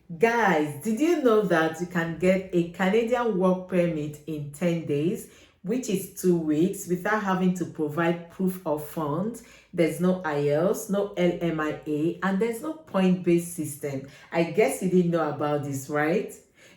Guys, did you know that you can get a Canadian work permit in 10 days, which is 2 weeks, without having to provide proof of funds? There's no IELTS, no LMIA, and there's no point-based system. I guess you didn't know about this, right?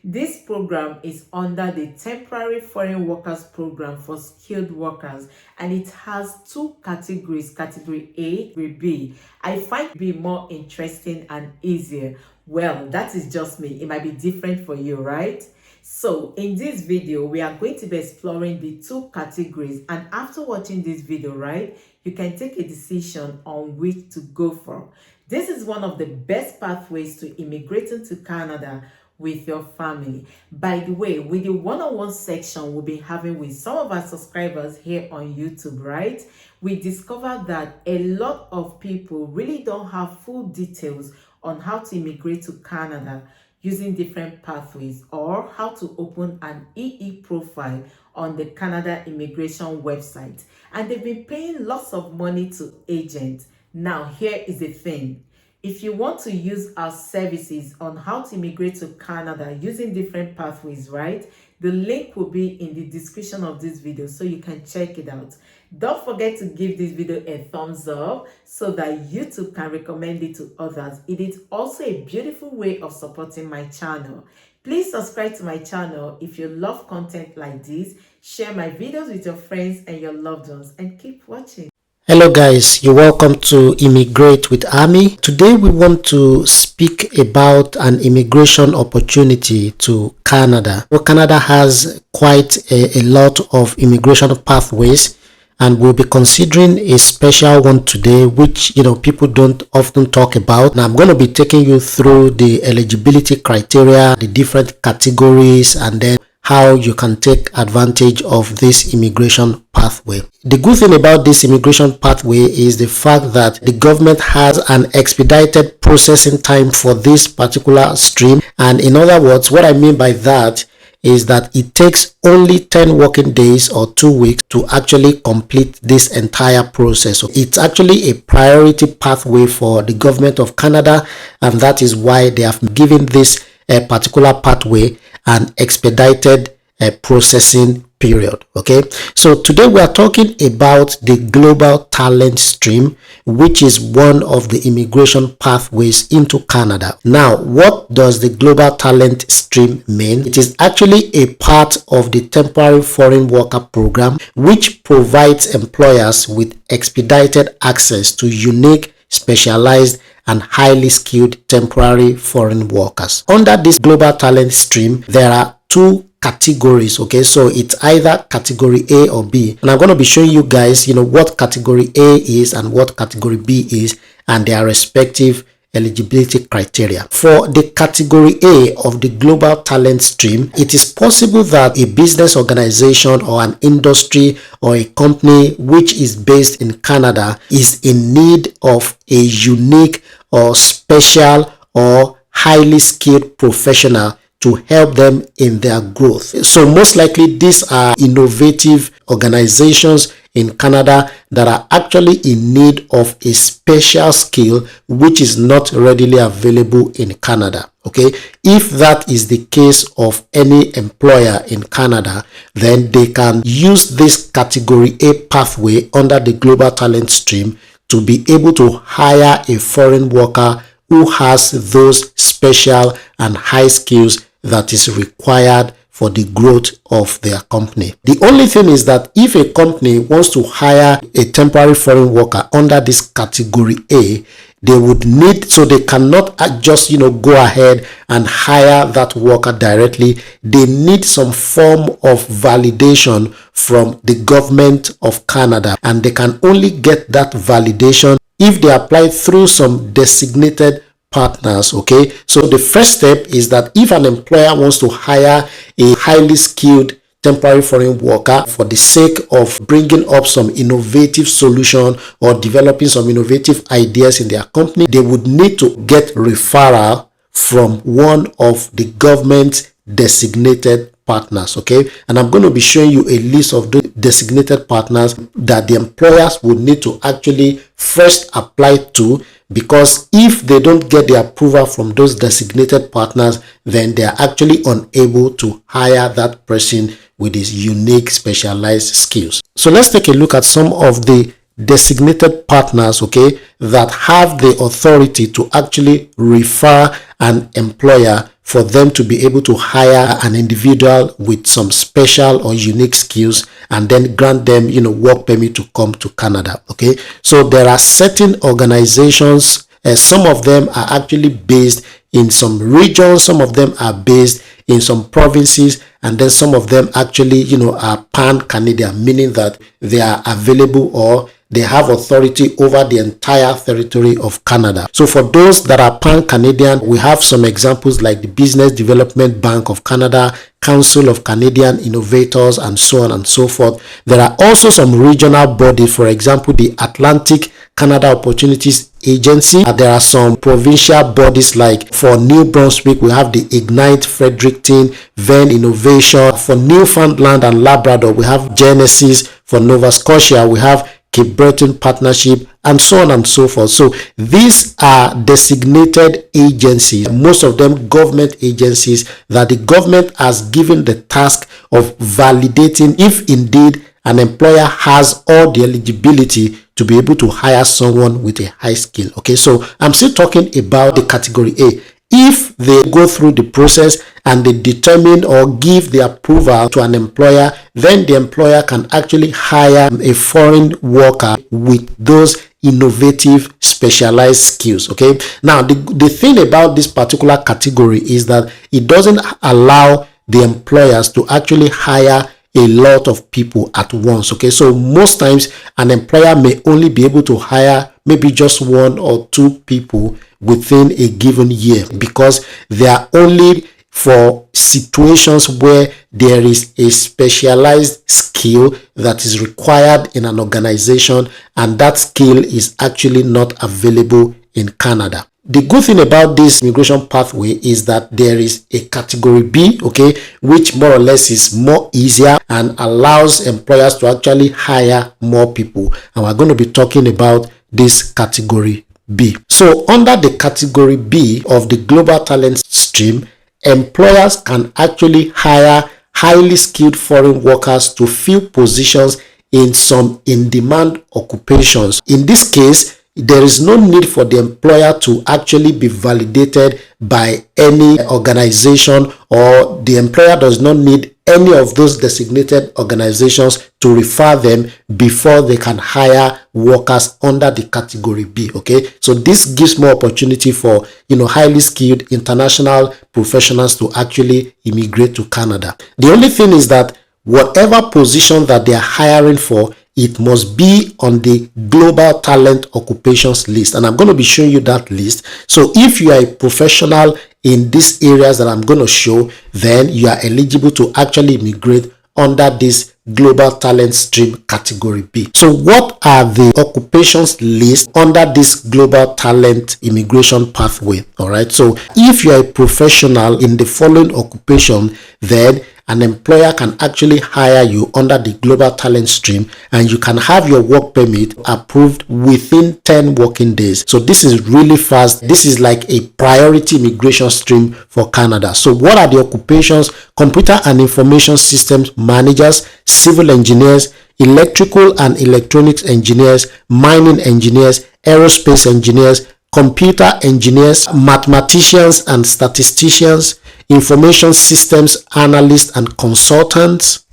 This program is under the Temporary Foreign Workers Program for Skilled Workers, and it has two categories, category A, category B. I find B more interesting and easier. Well, that is just me. It might be different for you, right? So in this video, we are going to be exploring the two categories, and after watching this video, right, you can take a decision on which to go for. This is one of the best pathways to immigrating to Canada with your family. By the way, with the one-on-one section we'll be having with some of our subscribers here on YouTube, right, we discovered that a lot of people really don't have full details on how to immigrate to Canada using different pathways, or how to open an EE profile on the Canada immigration website, and they've been paying lots of money to agents. Now here is the thing: if you want to use our services on how to immigrate to Canada using different pathways, right, the link will be in the description of this video so you can check it out. Don't forget to give this video a thumbs up so that YouTube can recommend it to others. It is also a beautiful way of supporting my channel. Please subscribe to my channel if you love content like this. Share my videos with your friends and your loved ones, and keep watching. Hello guys, you're welcome to Immigrate with Ammy. Today we want to speak about an immigration opportunity to Canada. Well, Canada has quite a lot of immigration pathways, and we'll be considering a special one today which people don't often talk about. Now I'm going to be taking you through the eligibility criteria, the different categories, and then how you can take advantage of this immigration pathway. The good thing about this immigration pathway is the fact that the government has an expedited processing time for this particular stream. And in other words, what I mean by that is that it takes only 10 working days or 2 weeks to actually complete this entire process. So it's actually a priority pathway for the government of Canada, and that is why they have given this particular pathway an expedited processing period. Okay, so today we are talking about the global talent stream, which is one of the immigration pathways into Canada. Now, what does the global talent stream mean? It is actually a part of the temporary foreign worker program, which provides employers with expedited access to unique, specialized and highly skilled temporary foreign workers. Under this global talent stream, there are two categories. Okay, so it's either category A or B, and I'm going to be showing you guys what category A is and what category B is, and their respective eligibility criteria. For the category A of the global talent stream, it is possible that a business organization or an industry or a company which is based in Canada is in need of a unique or special or highly skilled professional to help them in their growth. So most likely these are innovative organizations in Canada that are actually in need of a special skill which is not readily available in Canada. Okay, if that is the case of any employer in Canada, then they can use this category A pathway under the global talent stream to be able to hire a foreign worker who has those special and high skills that is required for the growth of their company. The only thing is that if a company wants to hire a temporary foreign worker under this category A, they would need, so they cannot just go ahead and hire that worker directly. They need some form of validation from the government of Canada, and they can only get that validation if they apply through some designated partners. Okay, so the first step is that if an employer wants to hire a highly skilled temporary foreign worker for the sake of bringing up some innovative solution or developing some innovative ideas in their company, they would need to get referral from one of the government designated partners. Okay, and I'm going to be showing you a list of those designated partners that the employers would need to actually first apply to because if they don't get the approval from those designated partners, then they are actually unable to hire that person with his unique specialized skills. So let's take a look at some of the designated partners, okay, that have the authority to actually refer an employer for them to be able to hire an individual with some special or unique skills and then grant them, work permit to come to Canada. Okay, so there are certain organizations, some of them are actually based in some regions, some of them are based in some provinces, and then some of them actually, are pan-Canadian, meaning that they are available or they have authority over the entire territory of Canada. So for those that are pan-Canadian, we have some examples like the Business Development Bank of Canada, Council of Canadian Innovators, and so on and so forth. There are also some regional bodies, for example, the Atlantic Canada Opportunities Agency. There are some provincial bodies, like for New Brunswick, we have the Ignite Fredericton, Venn Innovation. For Newfoundland and Labrador, we have Genesis. For Nova Scotia, we have Cape Breton Partnership, and so on and so forth. So these are designated agencies, most of them government agencies, that the government has given the task of validating if indeed an employer has all the eligibility to be able to hire someone with a high skill. Okay, so I'm still talking about the category A. If they go through the process and they determine or give the approval to an employer, then the employer can actually hire a foreign worker with those innovative specialized skills. Okay, now the thing about this particular category is that it doesn't allow the employers to actually hire a lot of people at once. Okay, so most times an employer may only be able to hire maybe just one or two people within a given year, because they are only for situations where there is a specialized skill that is required in an organization, and that skill is actually not available in Canada. The good thing about this immigration pathway is that there is a category B, okay, which more or less is more easier and allows employers to actually hire more people. And we're going to be talking about this category B. So under the category B of the global talent stream, employers can actually hire highly skilled foreign workers to fill positions in some in-demand occupations. In this case, there is no need for the employer to actually be validated by any organization, or the employer does not need any of those designated organizations to refer them before they can hire workers under the category B. Okay, so this gives more opportunity for highly skilled international professionals to actually immigrate to Canada. The only thing is that whatever position that they are hiring for, it must be on the global talent occupations list, and I'm going to be showing you that list. So if you are a professional in these areas that I'm going to show, then you are eligible to actually immigrate under this global talent stream category B. So what are the occupations list under this global talent immigration pathway? All right, so if you are a professional in the following occupation, then an employer can actually hire you under the global talent stream, and you can have your work permit approved within 10 working days. So this is really fast. This is like a priority immigration stream for Canada. So what are the occupations? Computer and information systems managers, civil engineers, electrical and electronics engineers, mining engineers, aerospace engineers, computer engineers, mathematicians and statisticians, information systems analysts and consultants,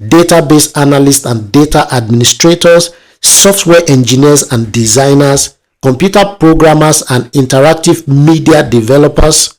database analysts and data administrators, software engineers and designers, computer programmers and interactive media developers,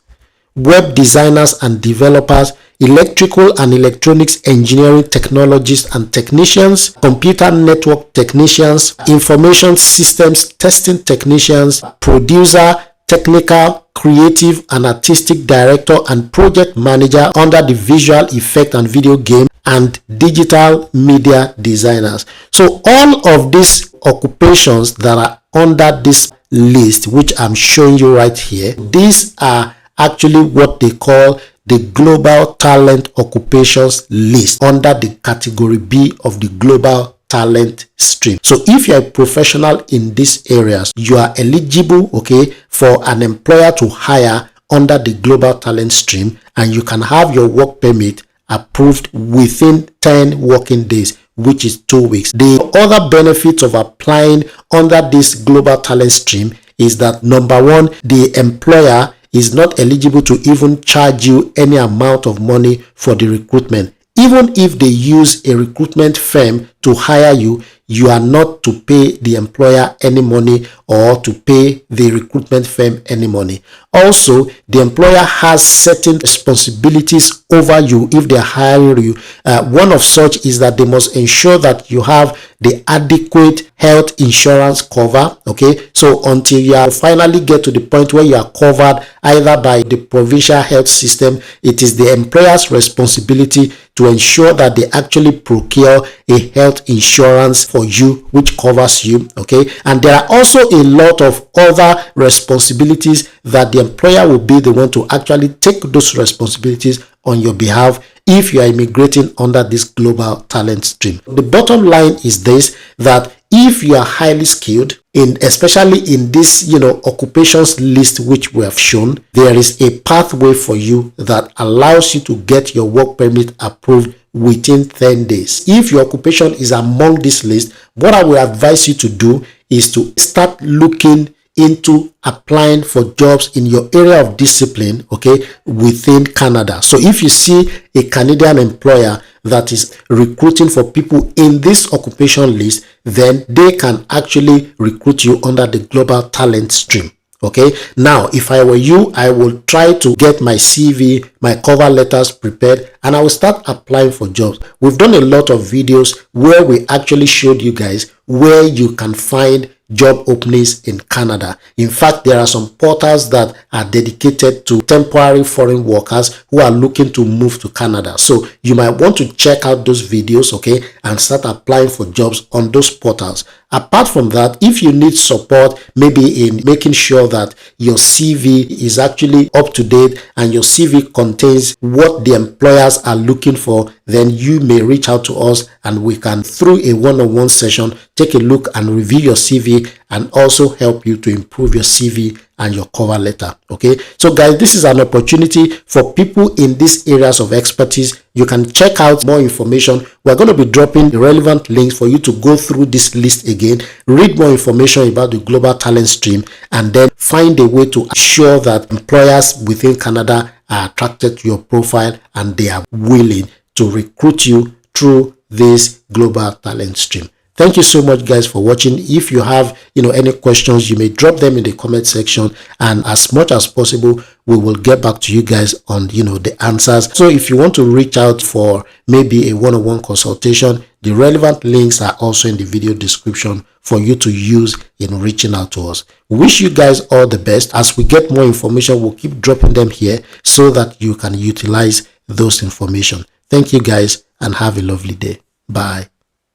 web designers and developers, electrical and electronics engineering technologists and technicians, computer network technicians, information systems testing technicians, producer, technical, creative and artistic director and project manager under the visual effect and video game, and digital media designers. So all of these occupations that are under this list, which I'm showing you right here, these are actually what they call the global talent occupations list under the category B of the global talent stream. So if you're a professional in these areas, you are eligible, okay, for an employer to hire under the global talent stream, and you can have your work permit approved within 10 working days, which is 2 weeks. The other benefits of applying under this global talent stream is that, number one, the employer is not eligible to even charge you any amount of money for the recruitment. Even if they use a recruitment firm to hire you, you are not to pay the employer any money or to pay the recruitment firm any money. Also, the employer has certain responsibilities over you if they are hiring you. One of such is that they must ensure that you have the adequate health insurance cover. Okay, so until you finally get to the point where you are covered either by the provincial health system, it is the employer's responsibility to ensure that they actually procure a health insurance for you which covers you. Okay, and there are also a lot of other responsibilities that the employer will be the one to actually take those responsibilities on your behalf if you are immigrating under this global talent stream. The bottom line is this, that if you are highly skilled in, especially in this occupations list which we have shown, there is a pathway for you that allows you to get your work permit approved within 10 days. If your occupation is among this list, what I will advise you to do is to start looking into applying for jobs in your area of discipline, okay, within Canada. So if you see a Canadian employer that is recruiting for people in this occupation list, then they can actually recruit you under the global talent stream. Okay, now if I were you, I will try to get my CV, my cover letters prepared, and I will start applying for jobs. We've done a lot of videos where we actually showed you guys where you can find job openings in Canada. In fact, there are some portals that are dedicated to temporary foreign workers who are looking to move to Canada. So you might want to check out those videos, okay, and start applying for jobs on those portals. Apart from that, if you need support maybe in making sure that your CV is actually up to date and your CV contains what the employers are looking for, then you may reach out to us and we can, through a one-on-one session, take a look and review your CV and also help you to improve your CV and your cover letter. Okay, so guys, this is an opportunity for people in these areas of expertise. You can check out more information. We're going to be dropping the relevant links for you to go through this list again, read more information about the global talent stream, and then find a way to ensure that employers within Canada are attracted to your profile and they are willing to recruit you through this global talent stream. Thank you so much, guys, for watching. If you have any questions, you may drop them in the comment section, and as much as possible we will get back to you guys on the answers. So if you want to reach out for maybe a one-on-one consultation, the relevant links are also in the video description for you to use in reaching out to us. We wish you guys all the best. As we get more information, we'll keep dropping them here so that you can utilize those information. Thank you guys and have a lovely day. Bye.